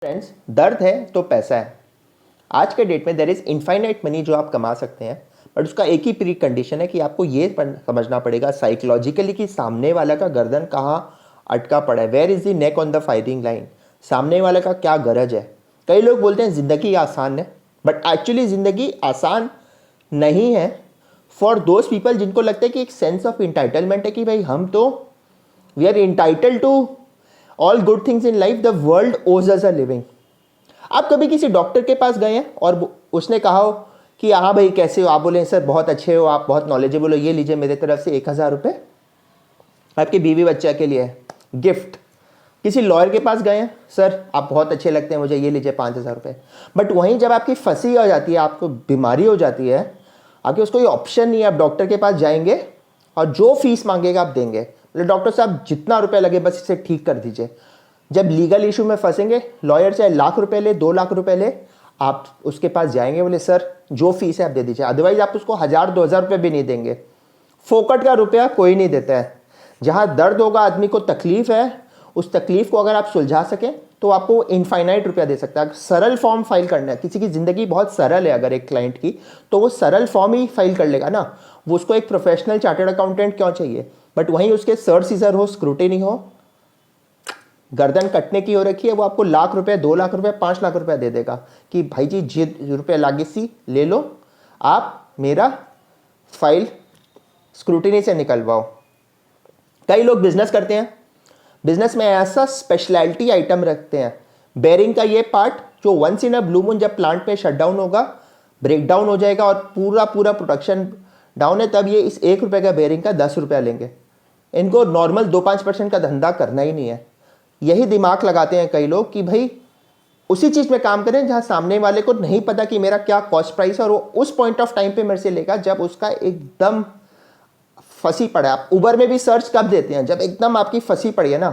Friends, दर्द है तो पैसा है। आज के डेट में देर इज़ इनफाइनाइट मनी जो आप कमा सकते हैं, बट उसका एक ही प्री कंडीशन है कि आपको ये समझना पड़ेगा साइकोलॉजिकली कि सामने वाला का गर्दन कहाँ अटका पड़ा है, where is the neck on the firing line. सामने वाले का क्या गरज है। कई लोग बोलते हैं ज़िंदगी आसान है, बट एक्चुअली ज़िंदगी आसान नहीं है फॉर दोज पीपल जिनको लगता है कि एक सेंस ऑफ इंटाइटलमेंट है कि भाई हम तो we are entitled to all good things in life, the world owes us a living. आप कभी किसी डॉक्टर के पास गए हैं और उसने कहा हो कि हाँ भाई कैसे हो, आप बोले सर बहुत अच्छे हो, आप बहुत नॉलेजेबल हो, ये लीजिए मेरे तरफ से 1000 रुपये आपकी बीवी बच्चा के लिए गिफ्ट। किसी लॉयर के पास गए हैं, सर आप बहुत अच्छे लगते हैं मुझे, ये लीजिए 5000 रुपये। बट वहीं जब आपकी फंसी हो जाती है, आपको बीमारी हो जाती है, आपके उसको कोई ऑप्शन नहीं है, आप डॉक्टर के पास जाएंगे और जो फीस मांगेगा आप देंगे। बोले डॉक्टर साहब जितना रुपया लगे बस इसे ठीक कर दीजिए। जब लीगल इशू में फंसेंगे, लॉयर चाहे लाख रुपए ले, 2 लाख रुपए ले, आप उसके पास जाएंगे, बोले सर जो फीस है आप दे दीजिए, अदरवाइज आप उसको 1000-2000 रुपये भी नहीं देंगे। फोकट का रुपया कोई नहीं देता है। जहाँ दर्द होगा, आदमी को तकलीफ है, उस तकलीफ को अगर आप सुलझा सकें तो आपको इनफाइनाइट रुपया दे सकता है। सरल फॉर्म फाइल करना है, किसी की ज़िंदगी बहुत सरल है अगर एक क्लाइंट की, तो वो सरल फॉर्म ही फाइल कर लेगा ना। वो उसको एक प्रोफेशनल चार्टर्ड अकाउंटेंट क्यों चाहिए, बट वहीं उसके सर सीजर हो, स्क्रूटिनी हो, गर्दन कटने की हो रखी है, वो आपको लाख रुपए, 2 लाख रुपए, 5 लाख रुपए दे देगा कि भाई जी जी रुपये लागे सी ले लो, आप मेरा फाइल स्क्रूटिनी से निकलवाओ। कई लोग बिजनेस करते हैं, बिजनेस में ऐसा स्पेशलिटी आइटम रखते हैं, बेरिंग का ये पार्ट जो once in a blue moon जब प्लांट में शटडाउन होगा, ब्रेक डाउन हो जाएगा और पूरा प्रोडक्शन डाउन है, तब ये इस 1 रुपये का बेरिंग का 10 रुपया लेंगे। इनको नॉर्मल 2-5% का धंधा करना ही नहीं है। यही दिमाग लगाते हैं कई लोग कि भाई उसी चीज़ में काम करें जहां सामने वाले को नहीं पता कि मेरा क्या कॉस्ट प्राइस है, और वो उस पॉइंट ऑफ टाइम पे मेरे से लेगा जब उसका एकदम फंसी पड़ा है। आप उबर में भी सर्च कब देते हैं, जब एकदम आपकी फंसी पड़ी है ना।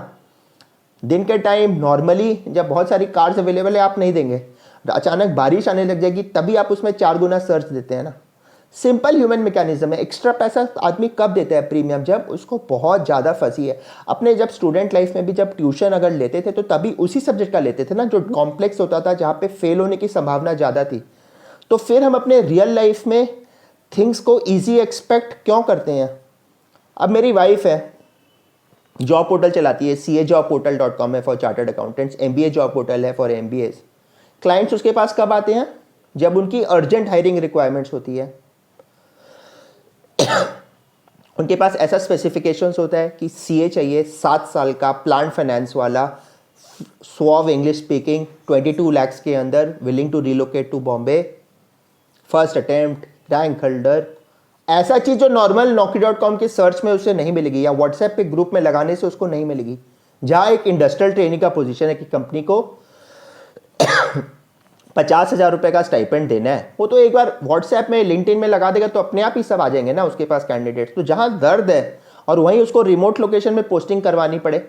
दिन के टाइम नॉर्मली जब बहुत सारी कार्स अवेलेबल है आप नहीं देंगे, अचानक बारिश आने लग जाएगी तभी आप उसमें 4 गुना सर्च देते हैं ना। सिंपल ह्यूमन मैकेनिज्म है। एक्स्ट्रा पैसा आदमी कब देता है प्रीमियम, जब उसको बहुत ज़्यादा फंसी है। अपने जब स्टूडेंट लाइफ में भी जब ट्यूशन अगर लेते थे तो तभी उसी सब्जेक्ट का लेते थे ना जो कॉम्प्लेक्स होता था, जहाँ पे फेल होने की संभावना ज़्यादा थी। तो फिर हम अपने रियल लाइफ में थिंग्स को ईजी एक्सपेक्ट क्यों करते हैं। अब मेरी वाइफ है, जॉब पोर्टल चलाती है, CAJobportal.com है for chartered accountants, MBA job portal है फॉर MBAs। क्लाइंट्स उसके पास कब आते हैं, जब उनकी अर्जेंट हायरिंग रिक्वायरमेंट्स होती है। उनके पास ऐसा स्पेसिफिकेशंस होता है कि CA चाहिए 7 साल का, प्लांट फाइनेंस वाला, सुआव इंग्लिश स्पीकिंग, 22 lakhs के अंदर, willing to relocate to Bombay, first attempt, rank holder. ऐसा चीज़ जो नॉर्मल Naukri.com की सर्च में उसे नहीं मिलेगी या व्हाट्सएप पे ग्रुप में लगाने से उसको नहीं मिलेगी। जहाँ एक इंडस्ट्रियल ट्रेनिंग का पोजीशन है कि कंपनी को 50,000 रुपये का स्टाइपेंड देना है, वो तो एक बार व्हाट्सएप में, लिंक्डइन में लगा देगा तो अपने आप ही सब आ जाएंगे ना उसके पास कैंडिडेट्स। तो जहाँ दर्द है और वहीं उसको रिमोट लोकेशन में पोस्टिंग करवानी पड़े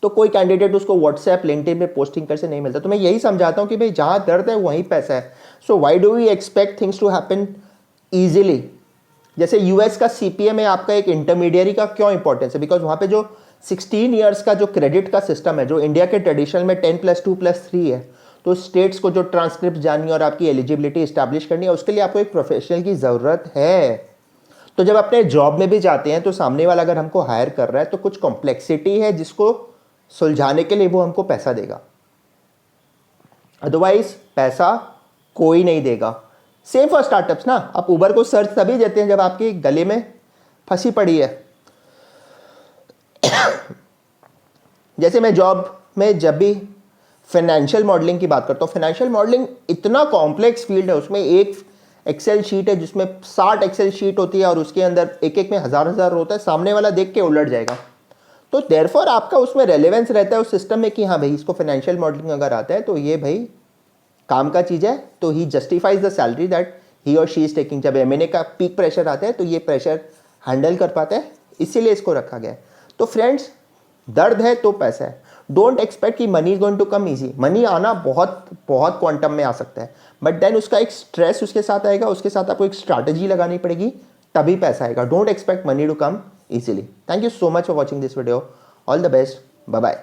तो कोई कैंडिडेट उसको व्हाट्सएप, लिंक्डइन में पोस्टिंग कर से नहीं मिलता। तो मैं यही समझाता हूँ कि भाई जहाँ दर्द है वहीं पैसा है। So why do we expect things to happen easily. जैसे US का CPA में आपका एक इंटरमीडियरी का क्यों इंपॉर्टेंस है, बिकॉज वहाँ पे जो 16 ईयर्स का जो क्रेडिट का सिस्टम है, जो इंडिया के ट्रेडिशनल में 10+2+3 है, तो स्टेट्स को जो ट्रांसक्रिप्ट जानी और आपकी एलिजिबिलिटी इस्टेब्लिश करनी है, उसके लिए आपको एक प्रोफेशनल की ज़रूरत है। तो जब अपने जॉब में भी जाते हैं तो सामने वाला अगर हमको हायर कर रहा है तो कुछ कॉम्प्लेक्सिटी है जिसको सुलझाने के लिए वो हमको पैसा देगा, अदरवाइज पैसा कोई नहीं देगा। सेम फॉर स्टार्टअप्स ना। आप उबर को सर्च तभी देते हैं जब आपके गले में फंसी पड़ी है। जैसे मैं जॉब में जब भी फाइनेंशियल मॉडलिंग की बात करता हूँ, फाइनेंशियल मॉडलिंग इतना कॉम्प्लेक्स फील्ड है, उसमें एक एक्सेल शीट है जिसमें 60 एक्सेल शीट होती है और उसके अंदर एक एक में हज़ार होता है, सामने वाला देख के उलट जाएगा। तो देयरफॉर आपका उसमें रेलेवेंस रहता है उस सिस्टम में कि हाँ भाई इसको फाइनेंशियल मॉडलिंग अगर आता है तो ये भाई काम का चीज़ है, तो he justifies the salary that he और शी इज टेकिंग। जब M&A का पीक प्रेशर आता है तो ये प्रेशर हैंडल कर पाता है, इसीलिए इसको रखा गया है। तो फ्रेंड्स, दर्द है तो पैसा है। डोंट एक्सपेक्ट कि money is going to come easy. Money आना बहुत बहुत क्वांटम में आ सकता है, बट देन उसका एक स्ट्रेस उसके साथ आएगा, उसके साथ आपको एक स्ट्रैटेजी लगानी पड़ेगी, तभी पैसा आएगा। Don't expect money to come easily. Thank you so much for watching this video. All the best, bye bye.